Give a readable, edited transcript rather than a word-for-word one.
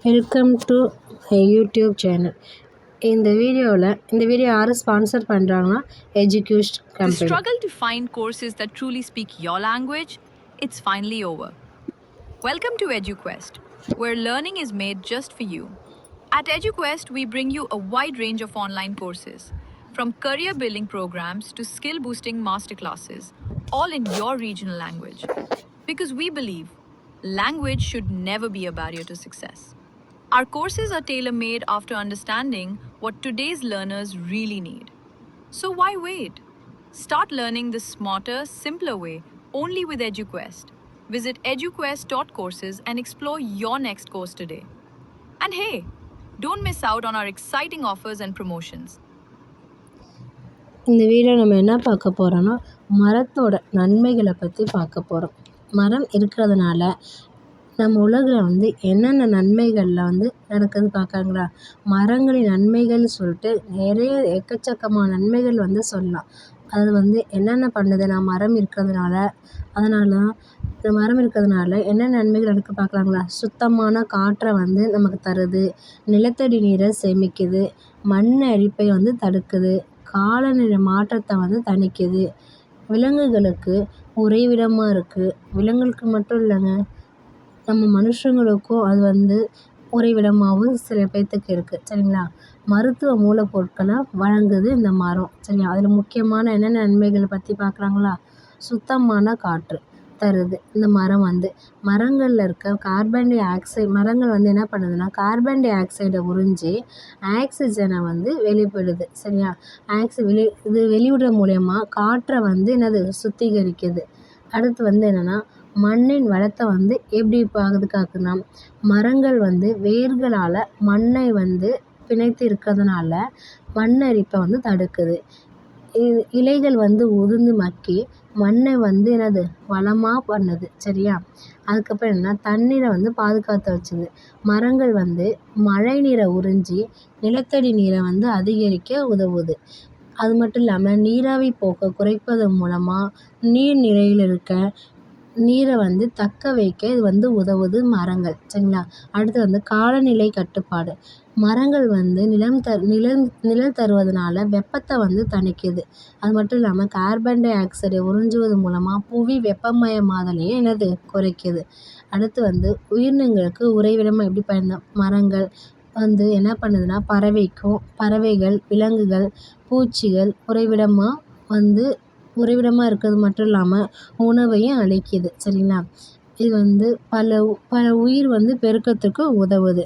Welcome to YouTube channel. இந்த video யார் sponsor பண்ணுறாங்கன்னா எஜுகேஸ்ட் The company. struggle to find courses that truly speak your language, it's finally over. Welcome to EduQuest, where learning is made just for you. At EduQuest, we bring you a wide range of online courses, from career building programs to skill boosting masterclasses, all in your regional language. Because we believe language should never be a barrier to success. Our courses are tailor made after understanding what today's learners really need. So why wait? Start learning the smarter, simpler way only with EduQuest. Visit eduquest.courses and explore your next course today. And hey, don't miss out on our exciting offers and promotions. இந்த video நம்ம என்ன பார்க்க போகிறோன்னா மரத்தோட நன்மைகளை பற்றி பார்க்க போகிறோம். மரம் இருக்கிறதுனால நம்ம உலகில் என்னென்ன நன்மைகளில் நடக்குதுன்னு பார்க்குறாங்களா. மரங்களின் நன்மைகள்னு சொல்லிட்டு நிறைய எக்கச்சக்கமான நன்மைகள் சொல்லலாம். அது என்னென்ன பண்ணுதுன்னா மரம் இருக்கிறதுனால இந்த மரம் இருக்கிறதுனால என்ன நன்மைகள் இருக்குது பார்க்கலாங்களா. சுத்தமான காற்றை நமக்கு தருது, நிலத்தடி நீரை சேமிக்குது, மண் அரிப்பை தடுக்குது, காலநிலை மாற்றத்தை தணிக்குது, விலங்குகளுக்கு உறைவிடமாக இருக்குது. விலங்குகளுக்கு மட்டும் இல்லைங்க, நம்ம மனுஷங்களுக்கும் அது உறைவிடமாகவும் சில பேர்த்துக்கு இருக்குது. சரிங்களா. மருத்துவ மூலப்பொருட்களை வழங்குது இந்த மரம். சரிங்களா. அதில் முக்கியமான என்னென்ன நன்மைகளை பற்றி பார்க்குறாங்களா. சுத்தமான காற்று தருது இந்த மரம். மரங்களில் இருக்க கார்பன் டை ஆக்சைடு, மரங்கள் என்ன பண்ணுதுன்னா கார்பன் டை ஆக்சைடை உறிஞ்சி ஆக்சிஜனை வெளிப்படுது. சரியா. இது வெளியிடுற மூலயமா காற்றை சுத்திகரிக்குது. அடுத்து என்னென்னா மண்ணின் வளத்தை எப்படி பாதுகாக்குன்னா, மரங்கள் வேர்களால் மண்ணை பிணைத்து இருக்கிறதுனால மண் அரிப்பை தடுக்குது. இலைகள் உதிர்ந்து மக்கி மண்ணை வளமாக பண்ணுது. சரியா. அதுக்கப்புறம் என்னென்னா தண்ணீரை பாதுகாத்து வச்சுது. மரங்கள் மழை நீரை உறிஞ்சி நிலத்தடி நீரை அதிகரிக்க உதவுது. அது மட்டும் இல்லாமல் நீராவி போக்கை குறைப்பதன் மூலமாக நீர்நிலையில் இருக்க நீரை தக்க வைக்க இது உதவுது மரங்கள். சரிங்களா. அடுத்து காலநிலை கட்டுப்பாடு. மரங்கள் நிழல் தருவதனால வெப்பத்தை தணிக்குது. அது மட்டும் இல்லாமல் கார்பன் டை ஆக்சைடை உறிஞ்சுவது மூலமாக புவி வெப்பமயமாதலையும் குறைக்குது. அடுத்து உயிரினங்களுக்கு உறைவிடமாக எப்படி மரங்கள் என்ன பண்ணுதுன்னா பறவைகள், விலங்குகள், பூச்சிகள் உறைவிடமாக இருக்கிறது மட்டும் இல்லாமல் உணவையும் அளிக்குது. சரிங்களா. இது பல உயிர் பெருக்கத்துக்கு உதவுது.